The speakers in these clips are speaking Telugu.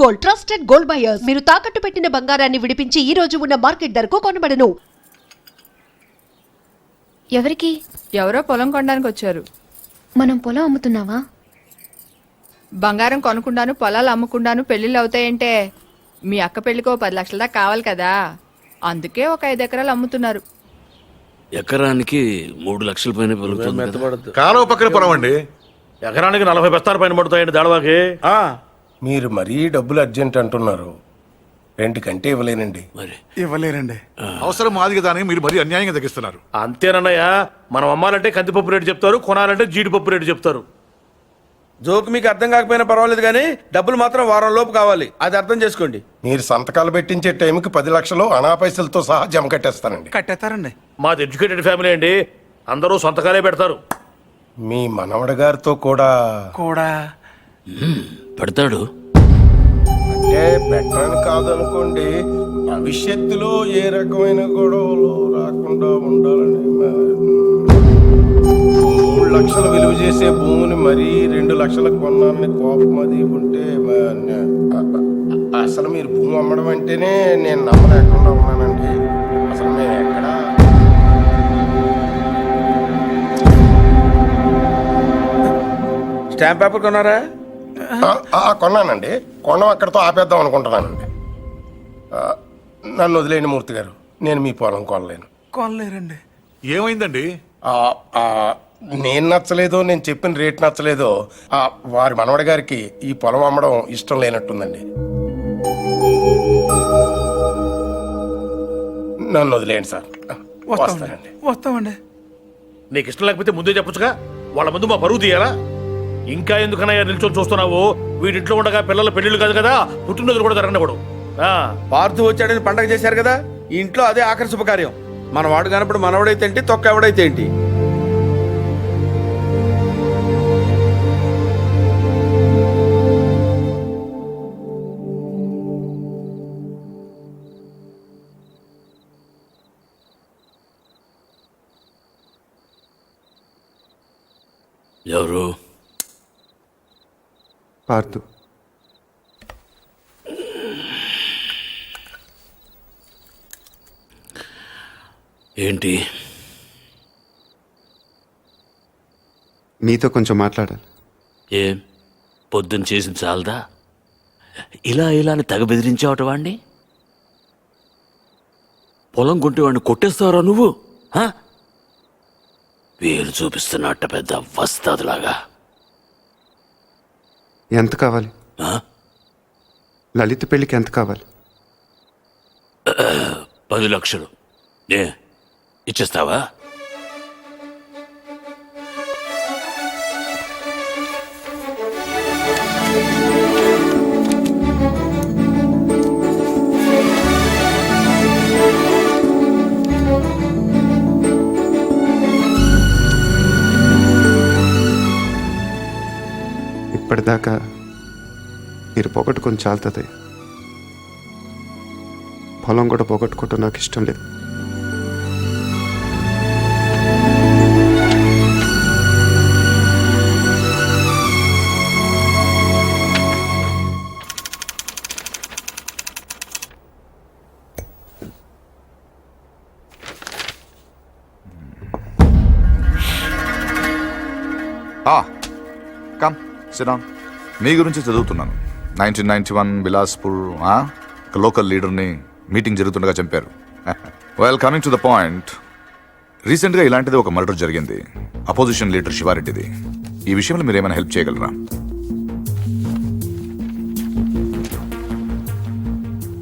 Gold, trusted gold buyers. మీరు తాకట్టు పెట్టిన బంగారాన్ని విడిపించి ఈ రోజు ఉన్న మార్కెట్ ధరకు కొనబడను. ఎవరికి? ఎవరో పొలం కొనడానికి వచ్చారు. మనం పొలం అమ్ముతున్నావా? బంగారం కొనుక్కుండాను, పొలాలు అమ్ముకుండాను పెళ్లిళ్ళు అవుతాయంటే మీ అక్క పెళ్లికో 10 లక్షల దాకా కావాలి కదా, అందుకే ఒక 5 ఎకరాలు అమ్ముతున్నారు. ఎకరానికి 3 లక్షల పైన పెరుగుతుంది. కాలువ పక్కన పొలం అండి. ఎకరానికి 40 బస్తాల పైన పడుతాయండి దాడవాకి. మీరు మరీ డబ్బులు అర్జెంట్ అంటున్నారు. రెండుకంటే ఇవ్వలేనండి. మరి ఇవ్వలేరండి. అవసరం మాది కదా అని మీరు మరీ అన్యాయంగా తగ్గిస్తున్నారు. అంతేనన్నయ్య, మనం అమ్మాలంటే కందిపప్పు రేటు చెప్తారు, కొనాలంటే జీడిపప్పు రేటు చెప్తారు. జోక్ మీకు అర్థం కాకపోయినా పర్వాలేదు కానీ డబ్బులు మాత్రం వారం లోపు కావాలి, అది అర్థం చేసుకోండి. మీరు సంతకాలు పెట్టించే టైంకి 10 లక్షలు అనా పైసలతో సహా జమ కట్టేస్తానండి. కట్టేస్తారండి. మాది ఎడ్యుకేటెడ్ ఫ్యామిలీ అండి, అందరూ సొంతకాలే పెడతారు. మీ మనవడి గారితో కూడా కూడా పెడతాడు. అంటే పెట్టరని కాదనుకోండి, భవిష్యత్తులో ఏ రకమైన గొడవలు రాకుండా ఉండాలని 3 లక్షలు విలువ చేసే భూమిని మరీ 2 లక్షలకు కొన్నానని కోపం అది ఉంటే అసలు మీరు భూమి అమ్మడం అంటేనే నేను నమ్మలేకుండా ఉన్నానండి. అసలు మేము ఎక్కడ స్టాంప్ పేపర్ కొన్నారా? కొన్నానండి. కొనం అక్కడితో ఆపేద్దాం అనుకుంటున్నానండి. నన్ను వదిలేండి మూర్తి గారు, నేను మీ పొలం కొనలేను. కొనలేరండి. ఏమైందండి? నేను నచ్చలేదో, నేను చెప్పిన రేట్ నచ్చలేదో వారి మనవడి గారికి ఈ పొలం అమ్మడం ఇష్టం లేనట్టుందండి. నన్ను వదిలేండి సార్. వస్తానండి. వస్తామండి. నీకు ఇష్టం లేకపోతే ముందే చెప్పొచ్చుగా, వాళ్ళ ముందు మా పరువు తీయాలా? ఇంకా ఎందుకనయ్యా నిల్చొని చూస్తున్నావు? వీడింట్లో ఉండగా పిల్లల పెళ్లిళ్ళు కాదు కదా, పుట్టినరోజులు కూడా జరగకూడదు. పార్థు వచ్చాడని పండగ చేశారు కదా, ఈ ఇంట్లో అదే ఆఖరి శుభకార్యం. మన వాడు కానప్పుడు మనవడైతే ఏంటి, తొక్క ఎవడైతే ఏంటి. ఎవరు? పార్థు. ఏంటి? మీతో కొంచెం మాట్లాడాలి. ఏం పొద్దున్న చేసిన చాలదా? ఇలా అని తెగ బెదిరించావట వాడిని. పొలం కొంటేవాడిని కొట్టేస్తావరా నువ్వు? వేలు చూపిస్తున్నట్ట పెద్ద వస్తాదులాగా. ఎంత కావాలి? లలిత పెళ్లికి ఎంత కావాలి? 10 లక్షలు. ఇచ్చేస్తావా? ఇప్పటిదాకా మీరు పోగొట్టుకొని చాలుతుంది. పొలం కూడా పోగొట్టుకోవటం నాకు ఇష్టం లేదు. Come SIT down. మీ గురించి చదువుతున్నాను. 1991 బిలాస్పూర్ ఒక లోకల్ లీడర్ని మీటింగ్ జరుగుతుండగా చంపారు. Well, coming to the point, రీసెంట్గా ఇలాంటిది ఒక మర్డర్ జరిగింది, అపోజిషన్ లీడర్ శివారెడ్డిది. ఈ విషయంలో మీరు ఏమైనా హెల్ప్ చేయగలరా?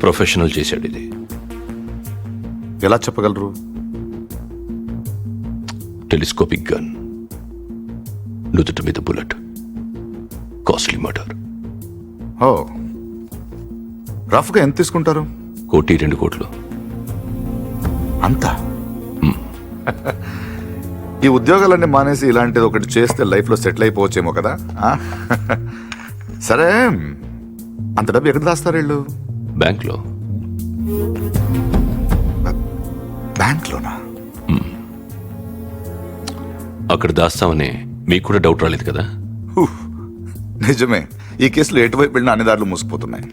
ప్రొఫెషనల్ చేశాడు ఇది. ఎలా చెప్పగలరు? టెలిస్కోపిక్ గన్, నుదుట మీద బుల్లెట్, కాస్ట్లీ మర్డర్. ఓ, రఫ్గా ఎంత తీసుకుంటారు? 1-2 కోట్లు. అంతా? ఈ ఉద్యోగాలన్నీ మానేసి ఇలాంటిది ఒకటి చేస్తే లైఫ్లో సెటిల్ అయిపోవచ్చేమో కదా. సరే, అంత డబ్బు ఎక్కడ దాస్తారు వీళ్ళు? బ్యాంక్లో. బ్యాంక్లోనా? అక్కడ దాస్తామని మీకు కూడా డౌట్ రాలేదు కదా? నిజమే, ఈ కేసులో ఎటువైపు వెళ్ళినా అన్ని దారులు మూసిపోతున్నాయి.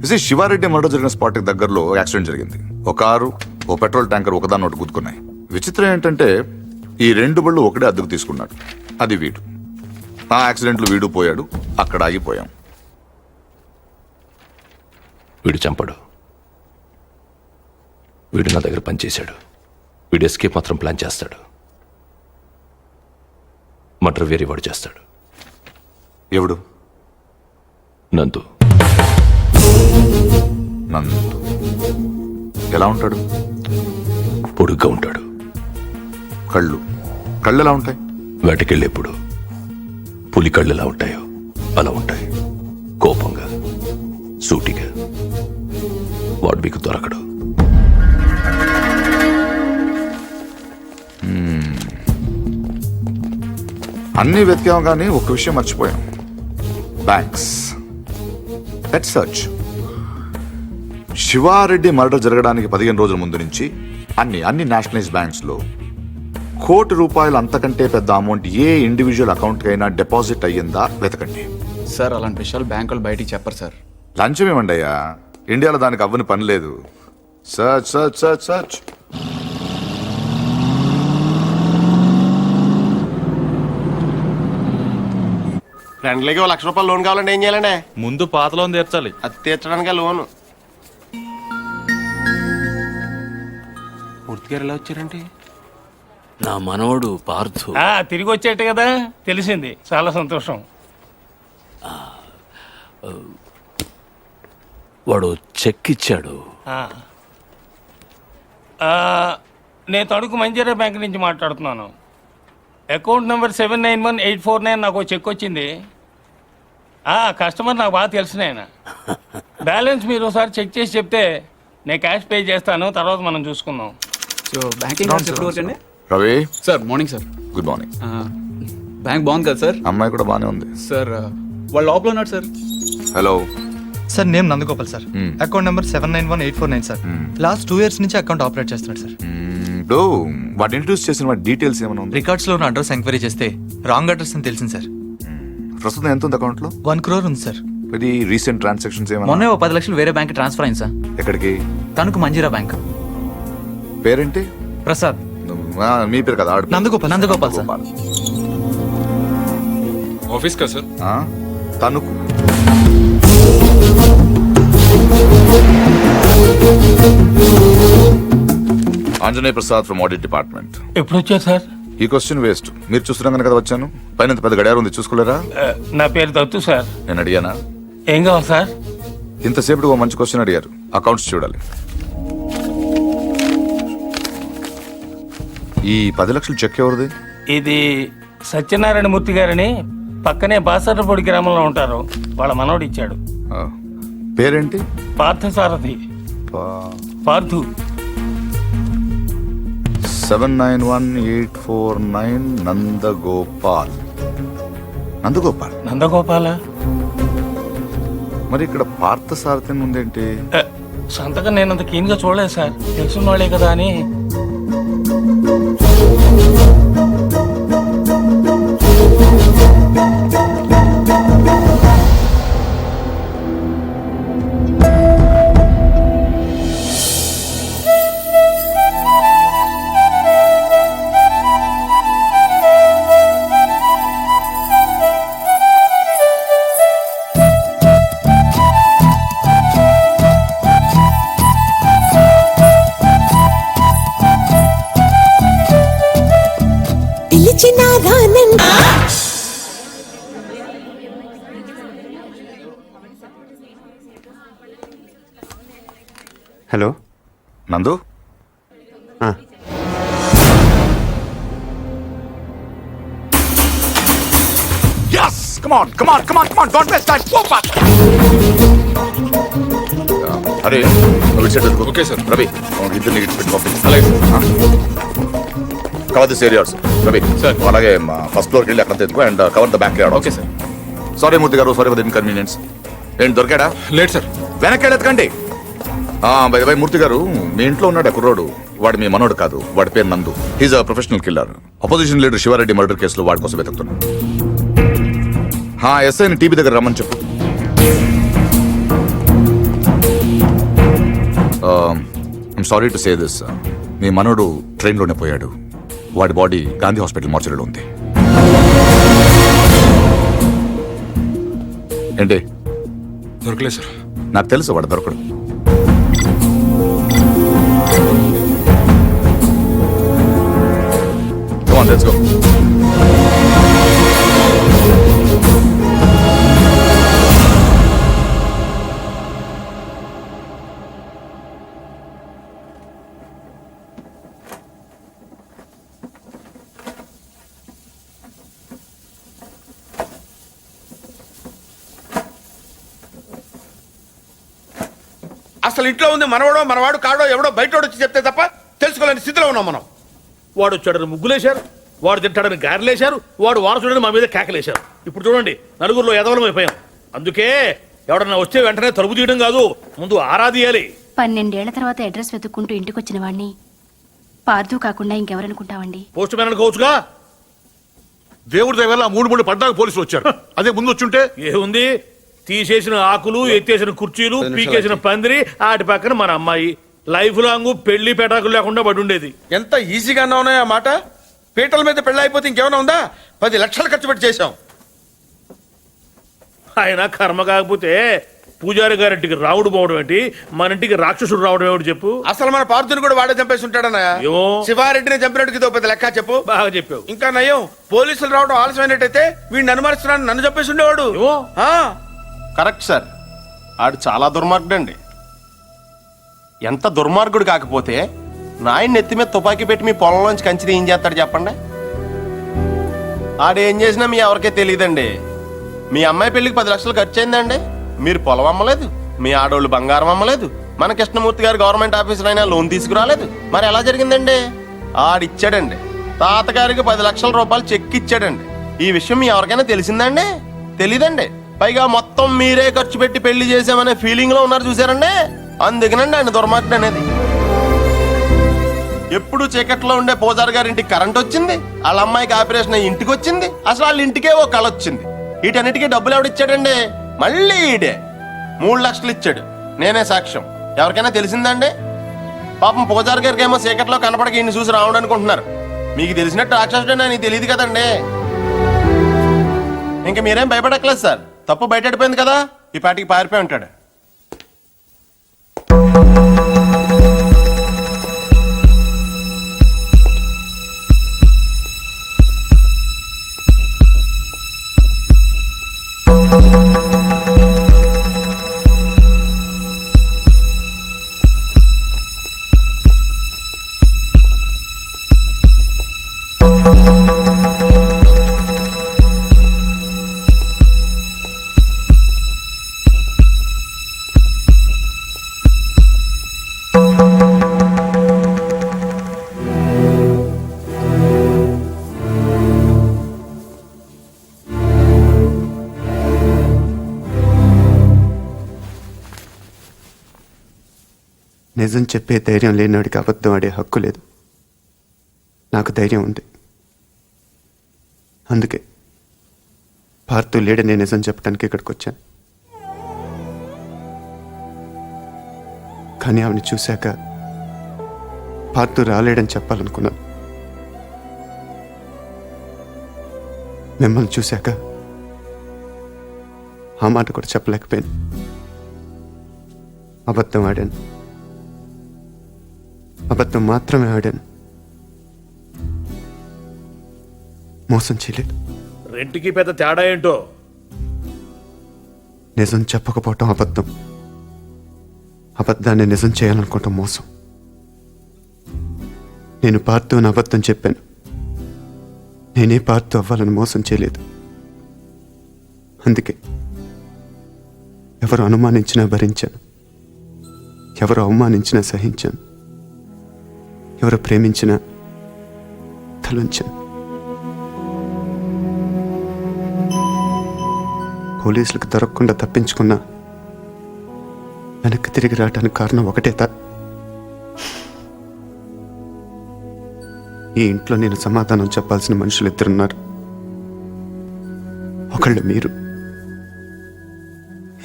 ఇది శివారెడ్డి మర్డర్ జరిగిన స్పాట్ దగ్గరలో యాక్సిడెంట్ జరిగింది. ఒక కారు, ఓ పెట్రోల్ ట్యాంకర్ ఒకదాన్ని ఒకటి గుద్దుకున్నాయి. విచిత్రం ఏంటంటే ఈ రెండు బళ్ళు ఒకటే అద్దెకు తీసుకున్నాడు. అది వీడు. ఆ యాక్సిడెంట్లో వీడు పోయాడు, అక్కడ ఆగిపోయాం. వీడు చంపడు. వీడు నా దగ్గర పనిచేశాడు. వీడు ఎస్కేప్ మాత్రం ప్లాన్ చేస్తాడు. మర్డర్ వేరే వాడు చేస్తాడు. ఎవడు? నందు. నందు ఎలా ఉంటాడు? పొడుగ్గా ఉంటాడు. కళ్ళు ఎలా ఉంటాయి? వేటకెళ్ళేప్పుడు పులి కళ్ళు ఎలా ఉంటాయో అలా ఉంటాయి. కోపంగా, సూటిగా. వాడు మీకు దొరకడు. అన్నీ వెతికాం కానీ ఒక విషయం మర్చిపోయాం. Banks. Let's search. Shivareddy murder జరగడానికి 15 రోజుల ముందు నుంచి అన్ని నేషనలైజ్ బ్యాంక్స్ లో ₹1,00,00,000 అంతకంటే పెద్ద అమౌంట్ ఏ ఇండివిజువల్ అకౌంట్ కైనా డిపాజిట్ అయ్యిందా వెతకండి. సార్ అలాంటి విషయాలు బ్యాంకులు బయటికి చెప్పరు సార్. లంచం ఏమండి అయ్యా, ఇండియాలో దానికి అవ్వని పని లేదు. Search search search search. ఫ్రెండ్లకి ₹1,00,000 లోన్ కావాలంటే ఏం చేయాలండి? ముందు పాత లోన్ తీర్చాలి. అది తీర్చడానికి లోను. పూర్తిగా ఎలా వచ్చారంటే నా మనవడు పార్థు తిరిగి వచ్చేట కదా, తెలిసింది. చాలా సంతోషం. వాడు చెక్ ఇచ్చాడు. నేను తణుకు మంజీరా బ్యాంక్ నుంచి మాట్లాడుతున్నాను. అకౌంట్ నెంబర్ 791849 నాకు చెక్ వచ్చింది. కస్టమర్ నాకు బాగా తెలిసిన ఆయన. బ్యాలెన్స్ మీరు ఒకసారి చెక్ చేసి చెప్తే నేను క్యాష్ పే చేస్తాను, తర్వాత మనం చూసుకుందాం. సో బ్యాంకింగ్ ఎప్పుడు వరకు అండి? Ravi sir morning sir. Good morning. Bank బాగుంది కదా సార్? అమ్మాయి కూడా బాగానే ఉంది సార్ వాళ్ళు లోపల ఉన్నాడు sir. Hello sir, name Nandagopal sir. Account number 791849 sir. Last 2 years నుంచి అకౌంట్ ఆపరేట్ చేస్తున్నాడు సార్. ఇప్పుడు వాటి ఇంట్రడ్యూస్ చేసిన వాటి డీటెయిల్స్ ఏమైనా ఉంది? రికార్డ్స్ లో ఉన్న అడ్రస్ ఎంక్వైరీ చేస్తే రాంగ్ అడ్రస్ అని తెలిసింది సార్. ప్రస్తుతం ఎంత ఉంది అకౌంట్ లో? 1 crore ఉంది సార్. ఇది రీసెంట్ ట్రాన్సాక్షన్స్ ఏమైనా? మొన్నే 10 లక్షలు వేరే బ్యాంక్ ట్రాన్స్ఫర్ అయింది సార్. ఎక్కడికి? తణుకు మంజీరా బ్యాంక్. పేరేంటి? ప్రసాద్. మీ పేరు కదా? నందగోపాల్ సార్. ఆఫీస్ కదా sir? Tanuku. Anjaneya Prasad from audit department. ఎప్పుడు వచ్చారు సార్? ఈ క్వశ్చన్ వేస్ట్. మీరు చూస్తున్నాం కదా వచ్చాను. పైన పెద్ద గడియారం ఉంది, చూసుకోలేరా? నా పేరు దత్తు సార్. నేను అడిగానా? ఏం కావాలి సార్? ఇంతసేపు ఓ మంచి క్వశ్చన్ అడిగారు. అకౌంట్స్ చూడాలి. ఈ 10 లక్షలు చెక్ ఎవరిది? ఇది సత్యనారాయణ మూర్తి గారని పక్కనే బాసర్లపొడి గ్రామంలో ఉంటారు. వాళ్ళ మనోడు ఇచ్చాడు. పేరేంటి? పార్థసారథి. పార్థు. 791849 నందగోపాల్. నందగోపాల. మరి ఇక్కడ పార్థసారథి ఉందేంటి? సంతకం నేనంత కీన్ గా చూడలేదు సార్, తెలిసిన వాళ్ళే కదా అని. హలో నందు. Yes! Come on! Don't waste time! Go fast! అరే ఓకే సార్. రవి ఇద్దరిని అలాగే cover this areas. Ravi sir అలాగే ఫస్ట్ ఫ్లోర్కి వెళ్ళి అక్కడ తెచ్చుకో and cover the backyard. Okay sir. Sorry Murthy garu, sorry for the inconvenience. ఏంటి దొరికాడా? లేదు సార్. వెనక్కి వెళ్ళెత్తకండి. బై మూర్తి గారు, మీ ఇంట్లో ఉన్నాడు కుర్రోడు. వాడు మీ మనోడు కాదు. వాడి పేరు Nandu. He's a professional killer. Opposition leader Shivareddy murder కేసులో వాడి కోసం వెతుకుతున్నాడు. ఎస్ఐని టీవీ దగ్గర రమ్మని చెప్పు. I'm sorry to say this. మీ మనోడు ట్రైన్లోనే పోయాడు. వాడి బాడీ గాంధీ హాస్పిటల్ మార్చరీలో ఉంది. ఏంటి? దొరకలేదు సార్. నాకు తెలుసు వాడు దొరకడు. Come on, let's go. అసలు ఇంట్లో ఉంది మనవాడో మనవాడు కాడో ఎవడో బయటోడు వచ్చి చెప్తే తప్ప తెలుసుకోలేని స్థితిలో ఉన్నాం మనం. వాడు వచ్చాడని ముగ్గులేశారు, వాడు తింటాడని గారెలేశారు, వాడు వారసుడని మా మీద కేకలేశారు. ఇప్పుడు చూడండి, నలుగురిలో ఎదవలం అయిపోయాం. అందుకే ఎవడన్నా వచ్చే వెంటనే తలుపు తీయడం కాదు, ముందు ఆరాధియాలి. 12 ఏళ్ల తర్వాత అడ్రస్ వెతుక్కుంటూ ఇంటికి వచ్చిన వాడిని పార్థు కాకుండా ఇంకెవరనుకుంటావండి? Post man అనుకోవచ్చుగా. దేవుడి దయ వల్ల 3 పడ్డాక పోలీసులు వచ్చారు. అదే ముందు వచ్చుంటే ఏముంది, తీసేసిన ఆకులు, ఎత్తేసిన కుర్చీలు, పీకేసిన పందిరి, ఆటి పక్కన మన అమ్మాయి. లైఫ్ లాంగ్ పెళ్లి పెటాకులు లేకుండా పడి ఉండేది. ఎంత ఈజీగా ఉన్నాయి ఆ మాట. పీటల మీద పెళ్ళి అయిపోతే ఇంకేమైనా ఉందా? 10 లక్షలు ఖర్చు పెట్టి చేశాం. ఆయన కర్మ కాకపోతే పూజారి గారింటికి రావుడు పోవడం ఏంటి, మన ఇంటికి రాక్షసుడు రావడం ఏమిటి చెప్పు. అసలు మన పార్థుని కూడా వాడే చంపేసి ఉంటాడన్నయ్య. ఏమో. శివారెడ్డిని చంపినట్టుకి ఇదో పెద్ద లెక్క చెప్పు. బాగా చెప్పావు. ఇంకా నయం, పోలీసులు రావడం ఆలస్యమైనట్టయితే వీడిని అనుమానిస్తున్నాను, నన్ను చంపేసి ఉండేవాడు. ఏమో. కరెక్ట్ సార్, ఆడు చాలా దుర్మార్గుడు అండి. ఎంత దుర్మార్గుడు కాకపోతే నాయన నెత్తి మీద తుపాకీ పెట్టి మీ పొలంలోంచి కంచి ఏం చేస్తాడు చెప్పండి. ఆడేం చేసినా మీ ఎవరికే తెలియదండి. మీ అమ్మాయి పెళ్లికి 10 లక్షలు ఖర్చు అయిందండి. మీరు పొలం అమ్మలేదు, మీ ఆడోళ్ళు బంగారం అమ్మలేదు, మన కృష్ణమూర్తి గారు గవర్నమెంట్ ఆఫీసర్ అయినా లోన్ తీసుకురాలేదు. మరి ఎలా జరిగిందండి? ఆడిచ్చాడండి. తాతగారికి 10 లక్షల రూపాయలు చెక్ ఇచ్చాడండి. ఈ విషయం మీ ఎవరికైనా తెలిసిందండి? తెలీదండి. పైగా మొత్తం మీరే ఖర్చు పెట్టి పెళ్లి చేసామనే ఫీలింగ్ లో ఉన్నారు చూసారండి. అందుకనండి ఆయన దుర్మార్గుడు అనేది. ఎప్పుడు చీకట్లో ఉండే పూజారి గారింటికి కరెంట్ వచ్చింది, వాళ్ళ అమ్మాయికి ఆపరేషన్ అయ్యి ఇంటికి వచ్చింది. అసలు వాళ్ళ ఇంటికే ఓ కళ వచ్చింది. వీటన్నిటికీ డబ్బులు ఎవడిచ్చాడండి? మళ్ళీ ఈడే 3 లక్షలు ఇచ్చాడు. నేనే సాక్ష్యం. ఎవరికైనా తెలిసిందండి? పాపం పూజారి గారికి ఏమో చీకట్లో కనపడక ఈయన చూసి రావడం అనుకుంటున్నారు. మీకు తెలిసినట్టు రాక్షసుడే అని తెలియదు కదండి. ఇంకా మీరేం భయపడక్కలేదు సార్. తప్పు బయటపడిపోయింది కదా, ఈ పాటికి పారిపోయి ఉంటాడు. నిజం చెప్పే ధైర్యం లేనివాడికి అబద్ధం ఆడే హక్కు లేదు. నాకు ధైర్యం ఉంది. అందుకే పార్థు లేడని నిజం చెప్పడానికి ఇక్కడికి వచ్చాను. కానీ ఆవిని చూశాక పార్థు రాలేడని చెప్పాలనుకున్నాను. మిమ్మల్ని చూశాక ఆ మాట కూడా చెప్పలేకపోయాను. అబద్ధం ఆడాను. అబద్ధం మాత్రమే ఆడాను. మోసం చేయలేదు. రెంటికి పెద్ద తేడా ఏంటో. నిజం చెప్పకపోవటం అబద్ధం, అబద్ధాన్ని నిజం చేయాలనుకోవటం మోసం. నేను పార్థు అని అబద్ధం చెప్పాను. నేనే పార్థు అవ్వాలని మోసం చేయలేదు. అందుకే ఎవరు అనుమానించినా భరించాను, ఎవరు అవమానించినా సహించాను, ఎవరు ప్రేమించినా తలుంచాను. పోలీసులకు దొరకకుండా తప్పించుకున్నా వెనక్కి తిరిగి రావడానికి కారణం ఒకటే ఈ ఇంట్లో నేను సమాధానం చెప్పాల్సిన మనుషులు 2 ఉన్నారు. ఒకళ్ళు మీరు,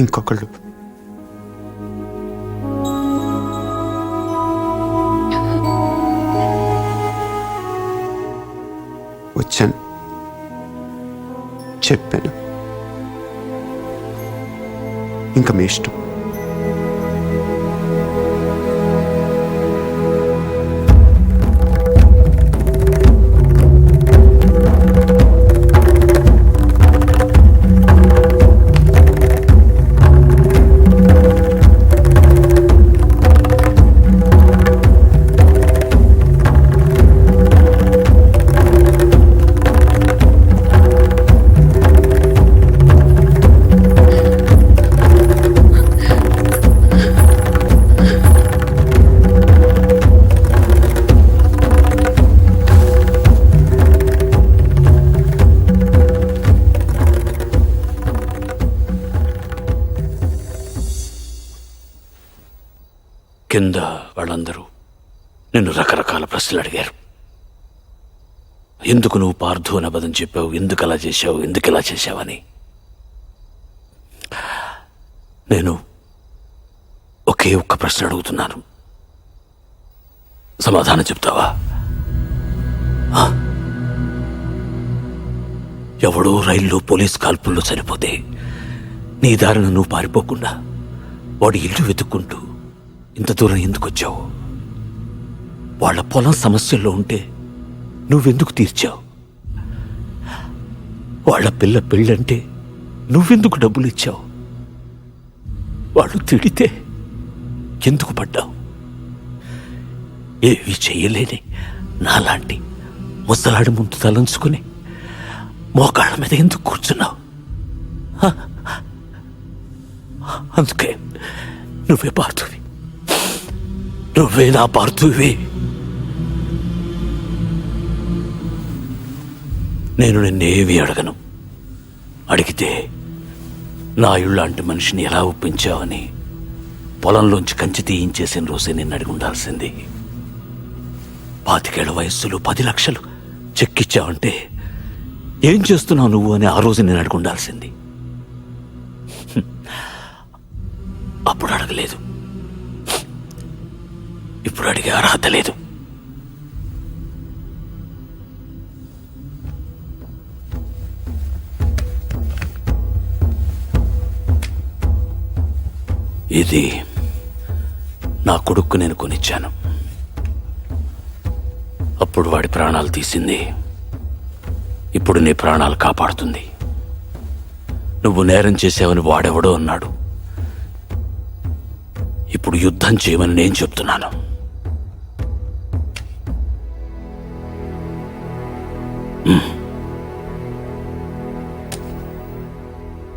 ఇంకొకళ్ళు చెప్పాను. ఇంకా మీ ఇష్టం. కింద వాళ్ళందరూ నిన్ను రకరకాల ప్రశ్నలు అడిగారు. ఎందుకు నువ్వు పార్థు అని అబద్ధం చెప్పావు, ఎందుకు అలా చేశావు, ఎందుకు ఇలా చేశావని. నేను ఒకే ఒక్క ప్రశ్న అడుగుతున్నాను, సమాధానం చెప్తావా? ఎవడో రైల్లో పోలీస్ కాల్పుల్లో చనిపోతే నీ దారిన నువ్వు పారిపోకుండా వాడి ఇల్లు వెతుక్కుంటూ ఇంత దూరం ఎందుకు వచ్చావు? వాళ్ళ పొలం సమస్యల్లో ఉంటే నువ్వెందుకు తీర్చావు? వాళ్ళ పిల్ల పెళ్ళంటే నువ్వెందుకు డబ్బులు ఇచ్చావు? వాళ్ళు తిడితే ఎందుకు పడ్డావు? ఏవి చెయ్యలేని నాలాంటి ముసలాడి ముందు తలంచుకుని మోకాళ్ళ మీద ఎందుకు కూర్చున్నావు? అందుకే నువ్వే పార్థువి, నువ్వే నా పార్థువి. నేను నిన్నేవి అడగను. అడిగితే నా ఇళ్ళంటి మనిషిని ఎలా ఒప్పించావని పొలంలోంచి కంచి తీయించేసిన రోజే నిన్ను అడిగి ఉండాల్సింది. 25 ఏళ్ల వయస్సులో 10 లక్షలు చెక్కిచ్చావంటే ఏం చేస్తున్నావు నువ్వు అని ఆ రోజు నేను అడిగి ఉండాల్సింది. అప్పుడు అడగలేదు, ఇప్పుడు అడిగే అర్హత లేదు. ఇది నా కొడుక్కు నేను కొనిచ్చాను. అప్పుడు వాడి ప్రాణాలు తీసింది, ఇప్పుడు నీ ప్రాణాలు కాపాడుతుంది. నువ్వు నేరం చేసావని వాడెవడో అన్నాడు, ఇప్పుడు యుద్ధం చేయమని నేను చెప్తున్నాను.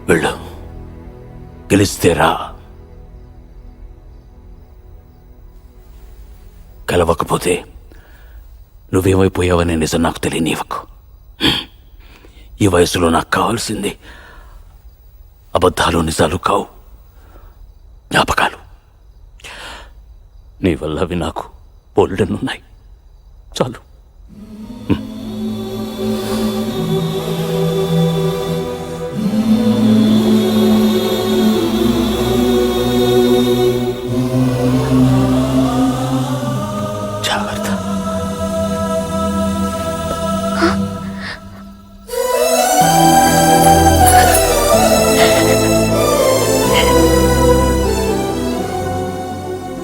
వెళ్ళు, గెలిస్తేరా, గెలవకపోతే నువ్వేమైపోయావనే నిజం నాకు తెలియనివ్వకు. ఈ వయసులో నాకు కావాల్సింది అబద్ధాలు నిజాలు కావు, జ్ఞాపకాలు. నీ వల్ల అవి నాకు బోల్డెన్నున్నాయి, చాలు. జాగ్రత్త.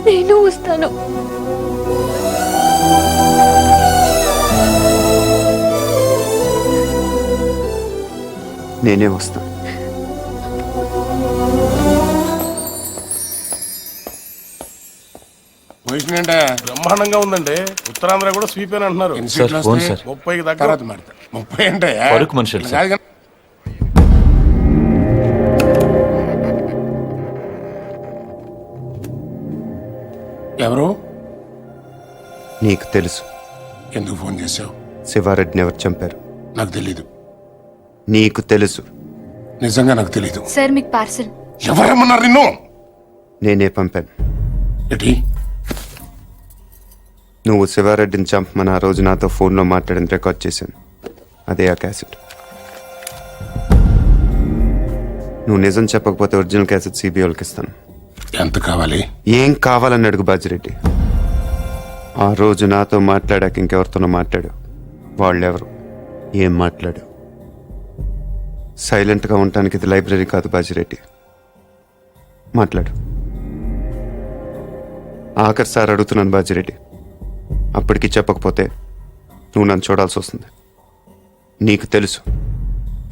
నేను వస్తాను. నేనే వస్తాను. పొజిషన్ ఏంటే బ్రహ్మాండంగా ఉందండి. ఉత్తరాంధ్ర కూడా స్వీప్ అని అంటున్నారు. 30కి దగ్గర 30 అంటే ఎవరు? నీకు తెలుసు. ఎందుకు ఫోన్ చేశావు? శివారెడ్డిని ఎవరు చంపారు? నాకు తెలీదు. నీకు తెలుసు. నిజంగా నాకు తెలీదు. సార్ మీకు పార్సల్. ఎవరేమన్నారు నిన్ను? నేనే పంపాను. ఏంటి? నువ్వు శివారెడ్డిని చంపమని ఆ రోజు నాతో ఫోన్లో మాట్లాడిన రికార్డ్ చేశాను. అదే ఆ క్యాసెట్. నువ్వు నిజం చెప్పకపోతే ఒరిజినల్ క్యాసెట్ సిబిఐకి ఇస్తాను. ఎంత కావాలి? ఏం కావాలని అడుగు బాజిరెడ్డి. ఆ రోజు నాతో మాట్లాడాక ఇంకెవరితోనో మాట్లాడు. వాళ్ళెవరు, ఏం మాట్లాడు? సైలెంట్గా ఉండటానికి ఇది లైబ్రరీ కాదు బాజిరెడ్డి. మాట్లాడు. ఆఖరి సార్ అడుగుతున్నాను బాజిరెడ్డి. అప్పటికి చెప్పకపోతే నువ్వు నన్ను చూడాల్సి వస్తుంది. నీకు తెలుసు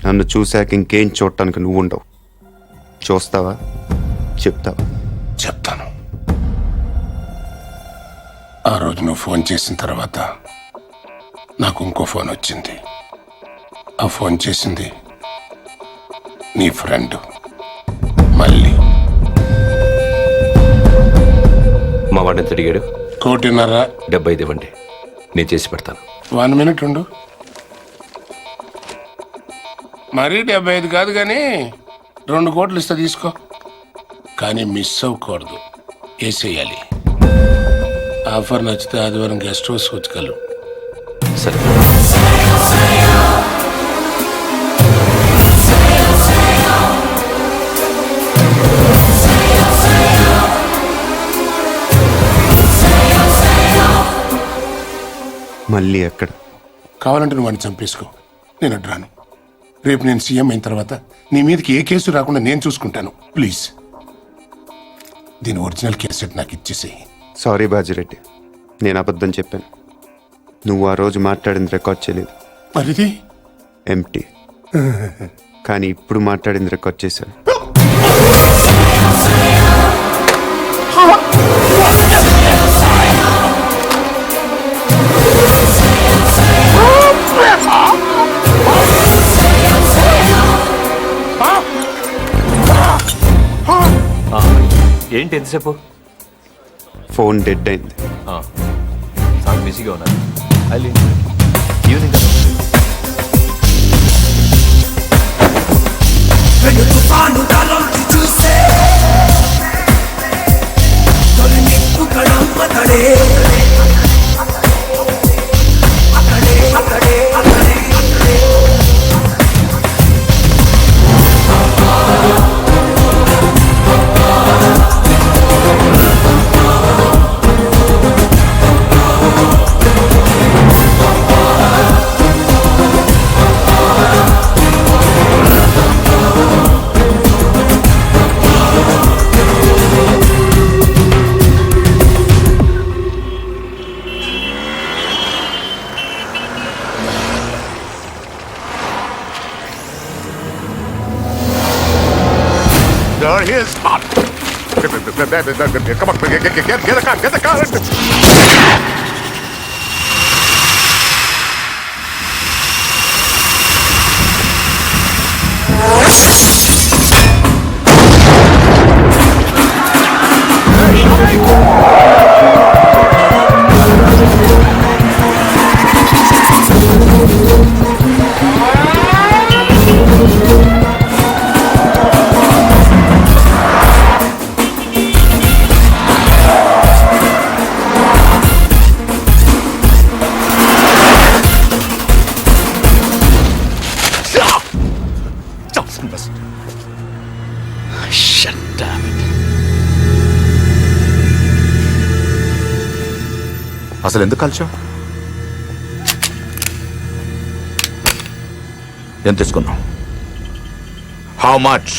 నన్ను చూశాక ఇంకేం చూడటానికి నువ్వు ఉండవు. చూస్తావా? చెప్తావా? చెప్తాను. ఆ రోజు నువ్వు ఫోన్ చేసిన తర్వాత నాకు ఇంకో ఫోన్ వచ్చింది. ఆ ఫోన్ చేసింది నీ ఫ్రెండ్ మళ్ళీ. మా వాడిని ఎంత అడిగాడు? 1.5 75 ఇవ్వండి, నేను చేసి పెడతాను. 1 మినిట్ ఉండు. మరీ 75 కాదు కానీ 2 కోట్లు ఇస్తా, తీసుకో. కానీ మిస్ అవ్వకూడదు, వేసేయాలి. ఆఫర్ నచ్చితే ఆదివారం గెస్ట్ హౌస్ వచ్చగలరు. సరే. మళ్ళీ ఎక్కడ? కావాలంటే నువ్వు వాడిని చంపేసుకో, నేను అడ్రాను. రేపు నేను సీఎం అయిన తర్వాత నీ మీదకి ఏ కేసు రాకుండా నేను చూసుకుంటాను. ప్లీజ్ దీని ఒరిజినల్ కేసెట్ నాకు ఇచ్చేసేయి. సారీ బాజిరెడ్డి, నేను అబద్ధం చెప్పాను. నువ్వు ఆ రోజు మాట్లాడింది రికార్డ్ చేయలేదు. మరిది ఎంటీ. కానీ ఇప్పుడు మాట్లాడింది రికార్డ్ చేశాను. ఏంటి ఎంతసేపు? ఫోన్ డెడ్ అయింది. చాలా బిజీగా ఉన్నాను. Evening There he is. Come on, get the car, get the car. అసలు ఎందుకు కలిసావు? ఎంత తీసుకున్నావు? How much?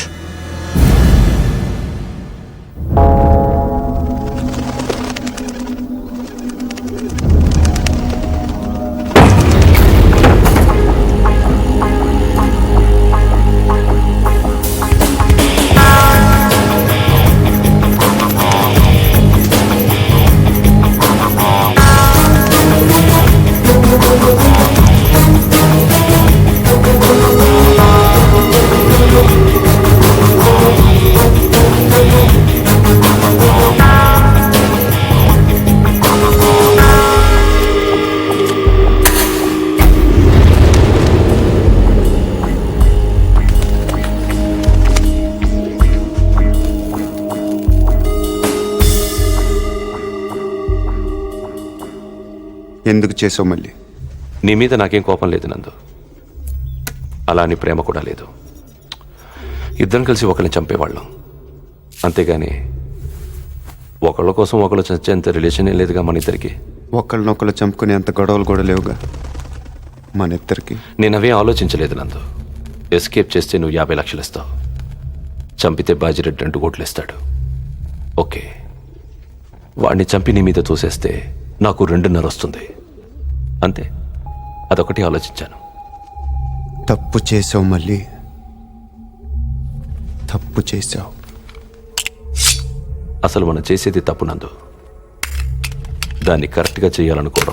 ఎందుకు చేసావు మళ్ళీ? నీ మీద నాకేం కోపం లేదు నందు, అలా నీ ప్రేమ కూడా లేదు. ఇద్దరం కలిసి ఒకరిని చంపేవాళ్ళం, అంతేగాని ఒకళ్ళ కోసం ఒకళ్ళు చచ్చేంత రిలేషన్ లేదుగా మన ఇద్దరికి. ఒకళ్ళనొకళ్ళు చంపుకునే అంత గొడవలు కూడా లేవుగా మన ఇద్దరికి. నేను అవే ఆలోచించలేదు నందు. ఎస్కేప్ చేస్తే నువ్వు 50 లక్షలు ఇస్తావు, చంపితే బాజిరెడ్డి 2 కోట్లు ఇస్తాడు. ఓకే, వాడిని చంపి నీ మీద తోసేస్తే నాకు 2.5 వస్తుంది అంతే. అదొకటి ఆలోచించాను. తప్పు చేసావు, మళ్ళీ తప్పు చేసావు. అసలు మనం చేసేది తప్పు నందు. దాన్ని కరెక్ట్గా చేయాలనుకోవడం